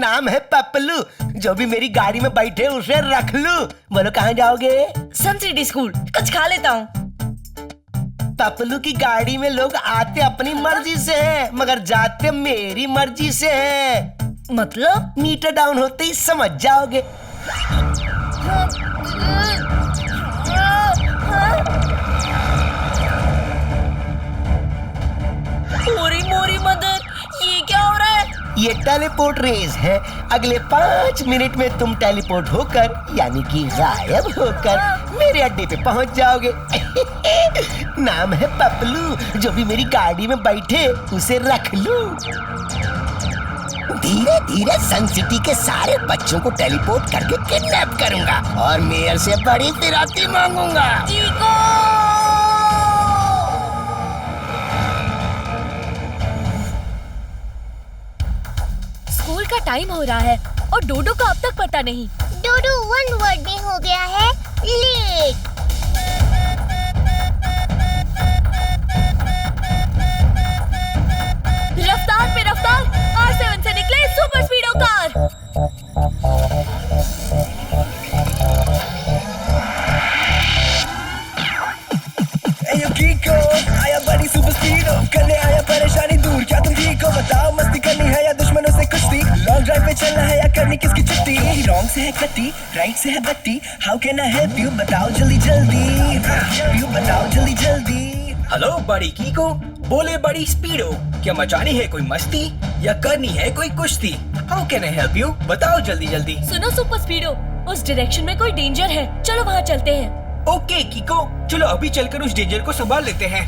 नाम है पप्पलू, जो भी मेरी गाड़ी में बैठे उसे रख लूं। बोलो कहाँ जाओगे? सन सिटी स्कूल, कुछ खा लेता हूँ। पप्पलू की गाड़ी में लोग आते अपनी मर्जी से हैं, मगर जाते मेरी मर्जी से हैं। मतलब? मीटर डाउन होते ही समझ जाओगे। मोरी मोरी मदर, ये क्या हो रहा है? ये टेलीपोर्ट रेस है। अगले 5 मिनट में तुम टेलीपोर्ट होकर यानी कि गायब होकर मेरे अड्डे पे पहुंच जाओगे। नाम है पप्पलू, जो भी मेरी गाड़ी में बैठे उसे रख लूं। धीरे धीरे सन सिटी के सारे बच्चों को टेलीपोर्ट करके किडनैप करूंगा और मेयर से बड़ी फिरौती मांगूंगा। चीको! स्कूल का टाइम हो रहा है और डोडो का अब तक पता नहीं। डोडो 1 वर्ड में हो गया है लेट। रफ्तार पे रफ्तार, R7 से निकले सुपर स्पीडो कार। एयो कीको, आया बड़ी सुपर स्पीडो, करने आया परेशानी दूर। क्या तुम ठीक हो? बताओ मस्ती करनी है या दुश्मनों से कुश्ती? लॉन्ग ड्राइव पे चलना है या करनी किसकी छुट्टी? रॉन्ग से है कट्टी, राइट से है बट्टी। How can I help you? बताओ जल्दी जल्दी, यू बताओ जल्दी जल्दी। हेलो बड़ी कीको, बोले बड़ी स्पीडो, क्या मचानी है कोई मस्ती या करनी है कोई कुश्ती? How can I help you? बताओ जल्दी जल्दी। सुनो सुपर स्पीडो, उस डायरेक्शन में कोई डेंजर है, चलो वहाँ चलते हैं। ओके कीको, चलो अभी चलकर उस डेंजर को संभाल लेते हैं।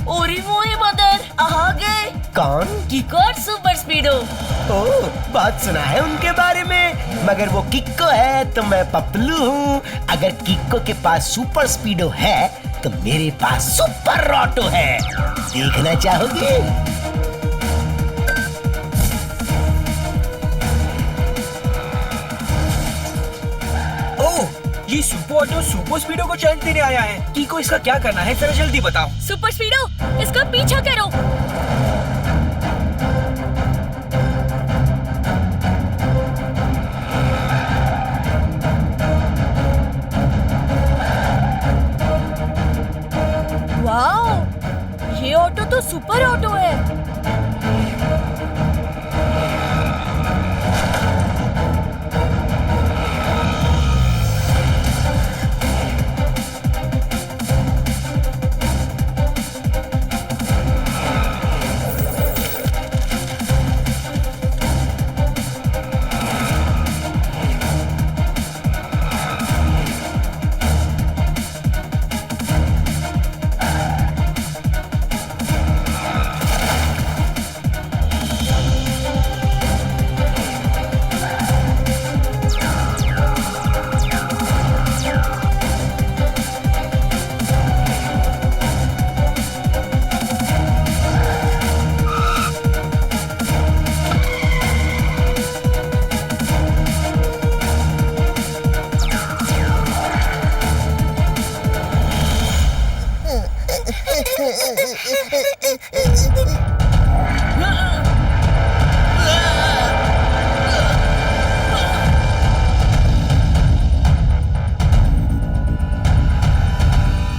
ओरी मोरी मदर, आ गए। कौन? कीको और सुपर स्पीडो। ओह, बहुत सुना है उनके बारे में, मगर वो किक्को है तो मैं पप्पलू हूँ। अगर किक्को के पास सुपर स्पीडो है तो मेरे पास सुपर ऑटो है। देखना चाहोगे? ओह, ये सुपर ऑटो सुपर स्पीडो को चैलेंज देने आया है। कीको, इसका क्या करना है जरा जल्दी बताओ। सुपर स्पीडो, इसका पीछा करो। वाओ, ये ऑटो तो सुपर ऑटो है।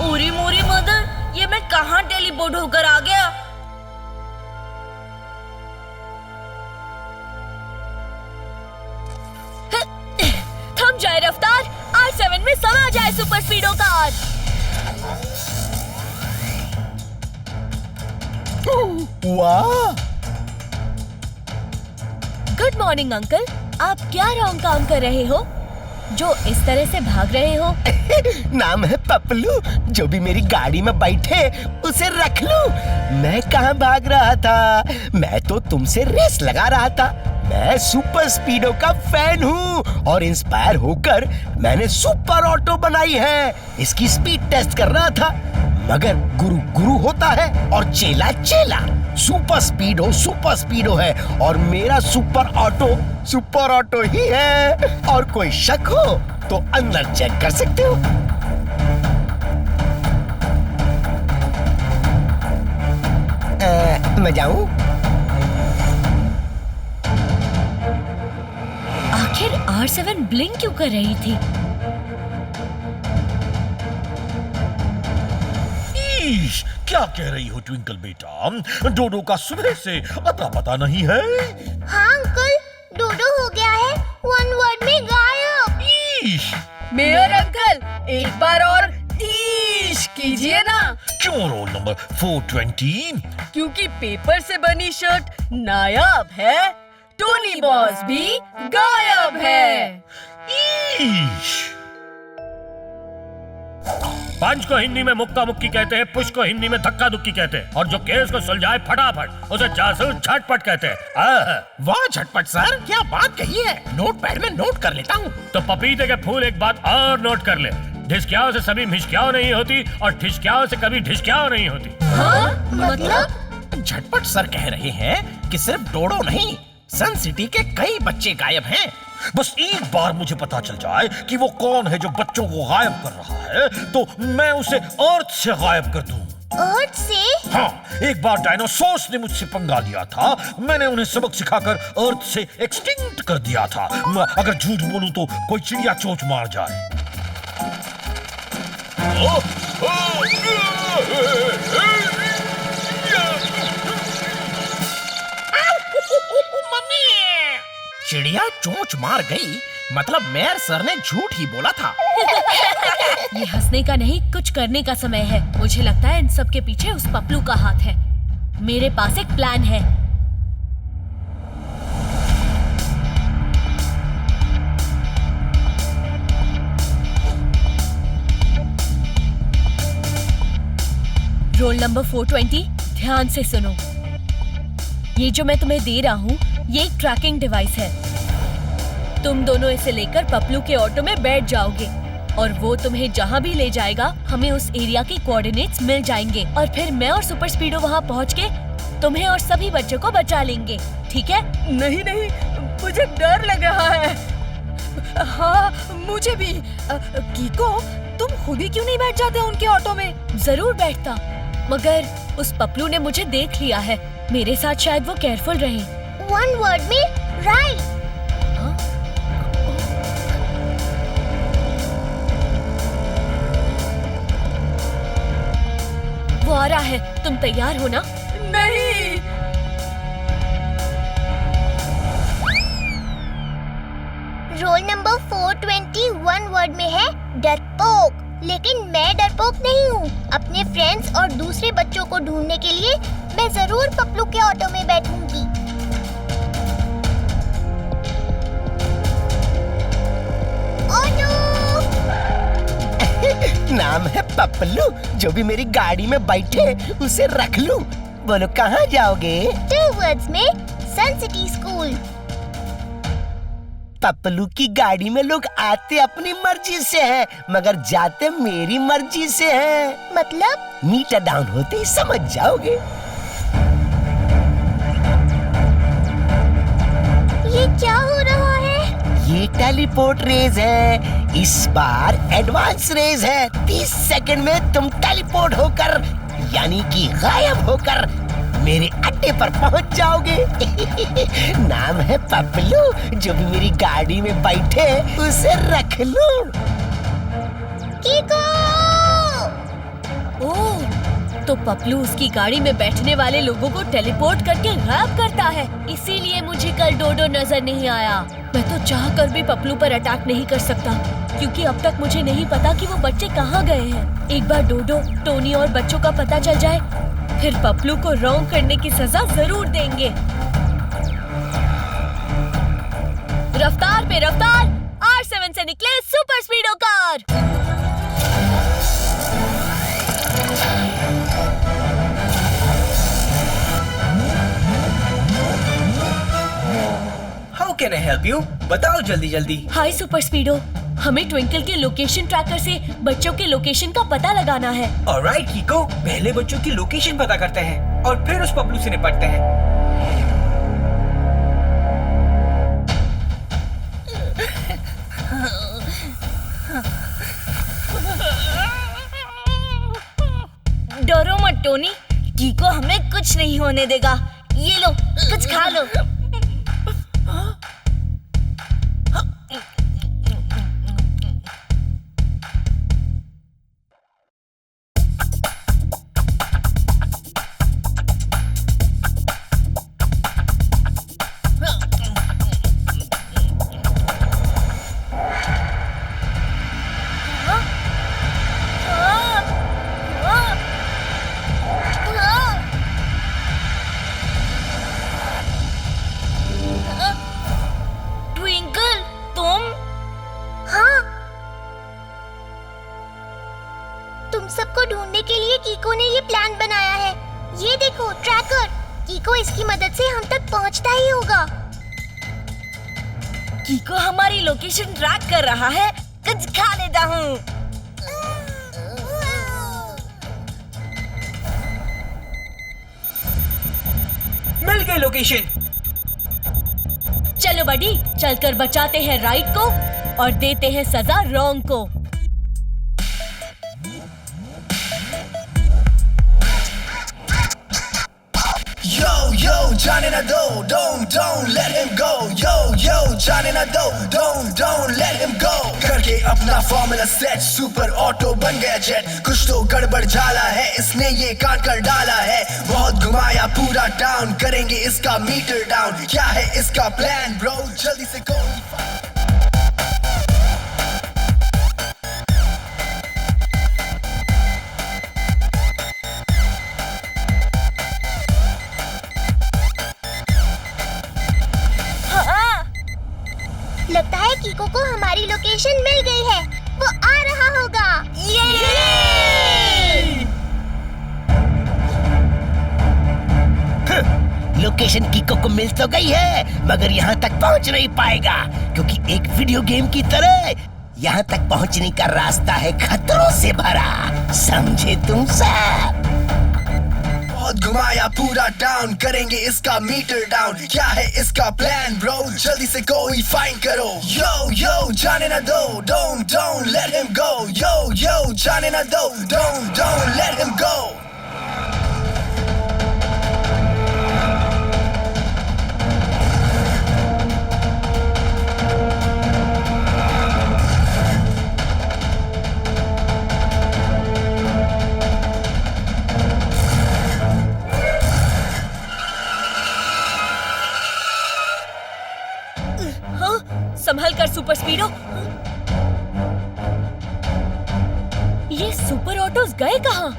ओरी मोरी मदर, ये मैं कहाँ टेलीपोर्ट होकर आ गया? थम जाए रफ्तार, R7 में समा जाए सुपर स्पीडो कार। वाह! गुड मॉर्निंग अंकल, आप क्या रॉन्ग काम कर रहे हो जो इस तरह से भाग रहे हो? नाम है पप्पलू, जो भी मेरी गाड़ी में बैठे उसे रख लूं। मैं कहाँ भाग रहा था, मैं तो तुमसे रेस लगा रहा था। मैं सुपर स्पीडो का फैन हूँ और इंस्पायर होकर मैंने सुपर ऑटो बनाई है। इसकी स्पीड टेस्ट कर रहा था, मगर गुरु गुरु होता है और चेला चेला। सुपर स्पीडो है और मेरा सुपर ऑटो ही है। और कोई शक हो तो अंदर चेक कर सकते हो। मैं जाऊं? आखिर R7 ब्लिंक क्यों कर रही थी? ईश, क्या कह रही हो ट्विंकल बेटा? डोडो का सुबह से अता पता नहीं है। हाँ अंकल, डोडो हो गया है 1 वर्ड में गायब। ईश, मेयर अंकल, एक बार और ईश कीजिए ना। क्यों रोल नंबर 420? क्योंकि पेपर से बनी शर्ट नायाब है, टोनी बॉस भी गायब है। ईश। पंच को हिंदी में मुक्का मुक्की कहते हैं, पुश को हिंदी में धक्का धुक्की कहते हैं, और जो केस को सुलझाए फटाफट उसे जासूस झटपट कहते हैं। वाह झटपट सर, क्या बात कही है। नोटपैड में नोट कर लेता हूँ। तो पपीते के फूल एक बात और नोट कर ले, ढिसक्याओं से सभी मिशक्याओं नहीं होती और ठिसक्याओं से कभी ढिसक्याओं नहीं होती। हाँ? मतलब? झटपट सर कह रहे हैं कि सिर्फ डोडो नहीं, सन सिटी के कई बच्चे गायब हैं। बस एक बार मुझे पता चल जाए कि वो कौन है जो बच्चों को गायब कर रहा है, तो मैं उसे अर्थ से गायब कर दूं। अर्थ से? हाँ, एक बार डायनासोर्स ने मुझसे पंगा लिया था। मैंने उन्हें सबक सिखाकर अर्थ से एक्सटिंक्ट कर दिया था। अगर झूठ बोलूं तो कोई चिड़िया चोंच मार जाए। चिड़िया चोंच मार गई, मतलब मेयर सर ने झूठ ही बोला था। ये हंसने का नहीं, कुछ करने का समय है। मुझे लगता है इन सब के पीछे उस पपलू का हाथ है। मेरे पास एक प्लान है। रोल नंबर 420, ध्यान से सुनो। ये जो मैं तुम्हें दे रहा हूँ, ये एक ट्रैकिंग डिवाइस है। तुम दोनों इसे लेकर पपलू के ऑटो में बैठ जाओगे और वो तुम्हें जहाँ भी ले जाएगा, हमें उस एरिया के कोऑर्डिनेट्स मिल जाएंगे और फिर मैं और सुपर स्पीडो वहाँ पहुँच के तुम्हें और सभी बच्चों को बचा लेंगे। ठीक है? नहीं नहीं, मुझे डर लग रहा है। हाँ मुझे भी। कीको, तुम खुद ही क्यों नहीं बैठ जाते उनके ऑटो में? जरूर बैठता, मगर उस पपलू ने मुझे देख लिया है। मेरे साथ शायद वो केयरफुल रहे। 1 वर्ड में राइट। वो आ रहा है, तुम तैयार हो ना? नहीं। रोल नंबर 420 1 वर्ड में है डरपोक। लेकिन मैं डरपोक नहीं हूँ। अपने फ्रेंड्स और दूसरे बच्चों को ढूंढने के लिए मैं जरूर पपलू के ऑटो में बैठूंगी। ऑटो! नाम है पपलू, जो भी मेरी गाड़ी में बैठे उसे रख लूं। बोलो कहाँ जाओगे? 2 वर्ड्स में सन सिटी स्कूल। पपलू की गाड़ी में लोग आते अपनी मर्जी से हैं, मगर जाते मेरी मर्जी से हैं। मतलब? मीटर डाउन होते ही समझ जाओगे। ये क्या हो रहा है? ये टेलीपोर्ट रेज है। इस बार एडवांस रेज है। 30 सेकंड में तुम टेलीपोर्ट होकर, यानी कि गायब होकर मेरे अड्डे पर पहुंच जाओगे। नाम है पपलू, जो भी मेरी गाड़ी में बैठे उसे रख लो। कीको! ओह, तो पपलू उसकी गाड़ी में बैठने वाले लोगों को टेलीपोर्ट करके गायब करता है। इसीलिए मुझे कल डोडो नजर नहीं आया। मैं तो चाह कर भी पपलू पर अटैक नहीं कर सकता, क्योंकि अब तक मुझे नहीं पता कि वो बच्चे कहाँ गए हैं। एक बार डोडो, टोनी और बच्चों का पता चल जाए, फिर पपलू को रॉन्ग करने की सजा जरूर देंगे। रफ्तार पे रफ्तार, R7 से निकले Super Speedo car. How can I help you? बताओ जल्दी जल्दी। हाय सुपर स्पीडो, हमें ट्विंकल के लोकेशन ट्रैकर से बच्चों के लोकेशन का पता लगाना है। ऑलराइट कीको, पहले बच्चों की लोकेशन पता करते हैं और फिर उस पपलू से निपटते हैं। डरो मत टोनी, कीको हमें कुछ नहीं होने देगा। ये लो, कुछ खा लो। तुम सबको ढूंढने के लिए कीको ने ये प्लान बनाया है। ये देखो ट्रैकर, कीको इसकी मदद से हम तक पहुंचता ही होगा। कीको हमारी लोकेशन ट्रैक कर रहा है, कुछ खा लेता हूँ। मिल गई लोकेशन। चलो बडी, चलकर बचाते हैं राइट को और देते हैं सजा रॉन्ग को। Yo, जाने ना दो, don't let him go. Yo, जाने ना दो, don't let him go. करके अपना फॉर्मूला सेट, सुपर ऑटो बन गया जेट। कुछ तो गड़बड़ झाला है, इसने ये काट कर डाला है। बहुत घुमाया पूरा टाउन, करेंगे इसका मीटर डाउन। क्या है इसका प्लान ब्रो, जल्दी से go. लगता है कीको को हमारी लोकेशन मिल गई है, वो आ रहा होगा। लोकेशन कीको को मिल तो गई है, मगर यहाँ तक पहुँच नहीं पाएगा, क्योंकि एक वीडियो गेम की तरह यहाँ तक पहुँचने का रास्ता है खतरों से भरा। समझे तुम सब? बहुत घुमाया पूरा टाउन, करेंगे इसका मीटर डाउन। क्या है इसका प्लान ब्रो, जल्दी से कोई फाइंड करो। यो जाने ना दो, don't let him go. Yo जाने ना दो, don't let him go. संभल कर सुपर स्पीडो। ये सुपर ऑटोस गए कहाँ?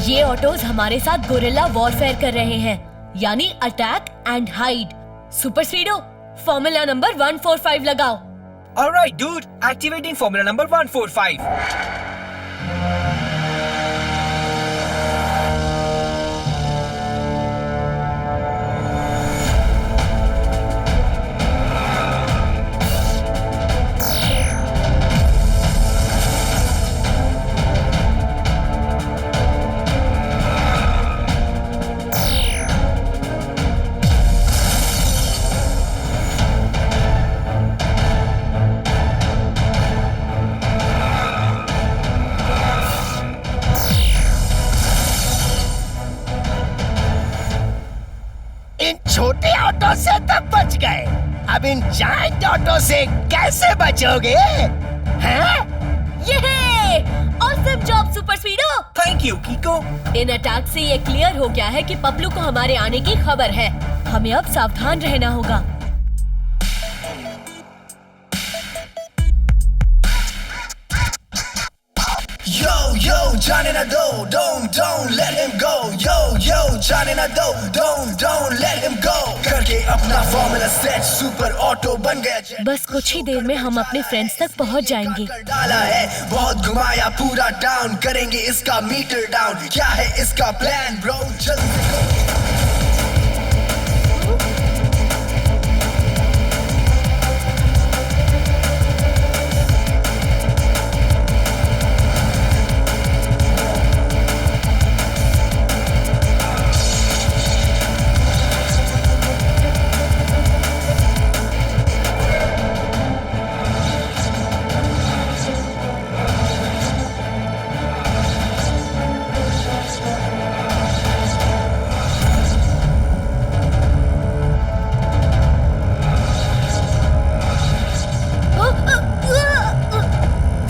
ये ऑटोज हमारे साथ गोरिल्ला वॉरफेयर कर रहे हैं, यानी attack and hide. Super Speedo, formula number 145 लगाओ। Alright dude, activating formula number 145। छोटे ऑटो से तो बच गए, अब इन जायंट ऑटो से कैसे बचोगे? ये awesome job Super Speedo. Thank you Kiko. इन अटैक से ये क्लियर हो गया है कि पपलू को हमारे आने की खबर है। हमें अब सावधान रहना होगा। Yo, जाने ना दो, don't let him go. Yo, जाने ना दो, don't let him go. करके अपना फॉर्मूला सेट, सुपर ऑटो बन गया jet. बस कुछ ही देर में हम अपने फ्रेंड्स तक पहुंच जाएंगे। कर डाला है, बहुत घुमाया पूरा डाउन, करेंगे इसका मीटर डाउन। क्या है इसका प्लान ब्रो? जल्दी से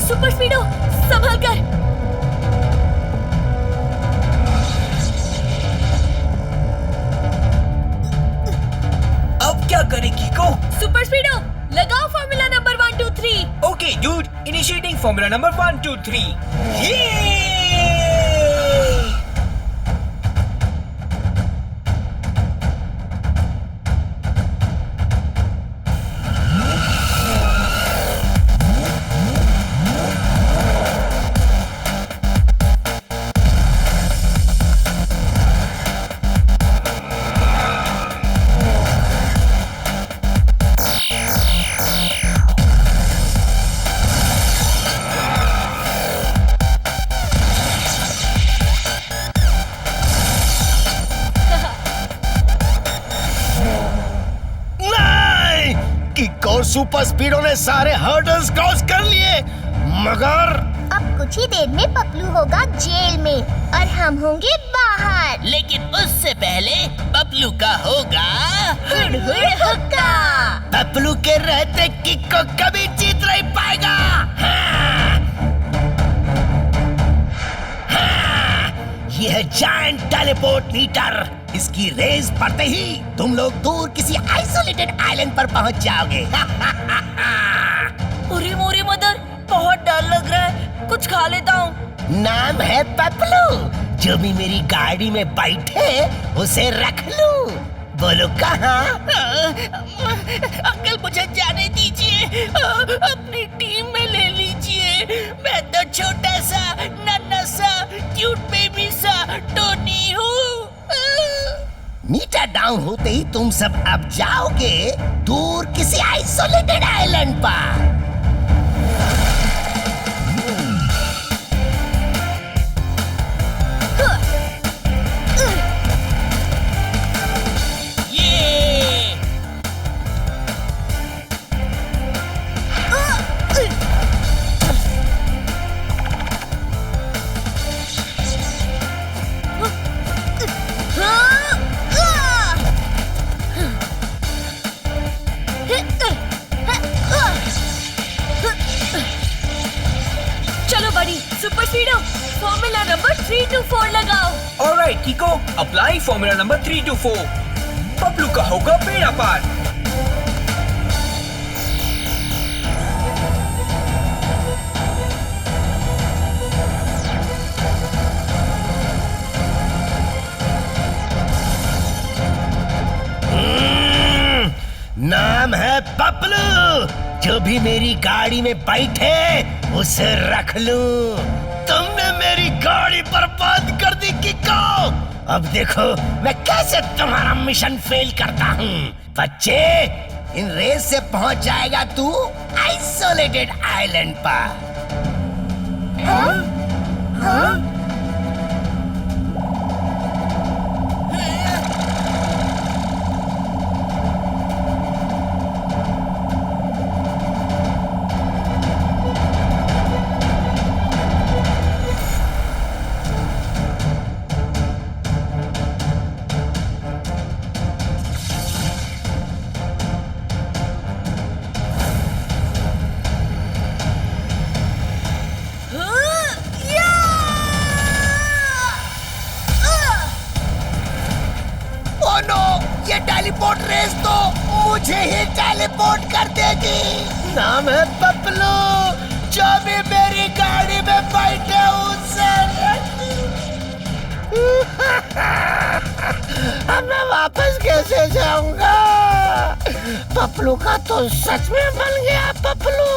सुपर स्पीडो, संभल कर। अब क्या करें कीको? सुपर स्पीडो, लगाओ formula number 1 2 3। Okay dude, initiating formula number 1 2 3। ये किको सुपर स्पीडो ने सारे हर्डल्स क्रॉस कर लिए, मगर अब कुछ ही देर में पपलू होगा जेल में और हम होंगे बाहर। लेकिन उससे पहले पपलू का होगा हुड़ हुक्का। पपलू के रहते किको कभी जीत नहीं पाएगा। यह है जायंट टेलीपोर्ट मीटर। इसकी रेस पड़ते ही तुम लोग दूर किसी आइसोलेटेड आइलैंड पर पहुंच जाओगे। अरे मोरी मदर, बहुत डर लग रहा है, कुछ खा लेता हूँ। नाम है पपलू। जो भी मेरी गाड़ी में बैठे उसे रख लूं। बोलो कहाँ? अंकल मुझे जाने दीजिए, अपनी टीम में ले लीजिए। मैं तो छोटा सा नन्हा सा क्यूट बेबी सा टोनी हूँ। मीटर डाउन होते ही तुम सब अब जाओगे दूर किसी आइसोलेटेड आइलैंड पर। चलो बड़ी, सुपर स्पीडो, फॉर्मूला नंबर 3 2 4 लगाओ। Alright कीको, apply formula number 3 2 4। Paplu का होगा बेड़ा पार। नाम है पपलू। जो भी मेरी गाड़ी में बैठे उसे रख लूं। तुमने मेरी गाड़ी बर्बाद कर दी किको। अब देखो मैं कैसे तुम्हारा मिशन फेल करता हूँ। बच्चे, इन रेस से पहुंच जाएगा तू आइसोलेटेड आइलैंड पर। भेज दो, मुझे ही टेलीपोर्ट कर देगी। नाम है पपलू, जो भी मेरी गाड़ी में बैठे उससे अब मैं वापस कैसे जाऊंगा? पपलू का तो सच में बन गया पपलू।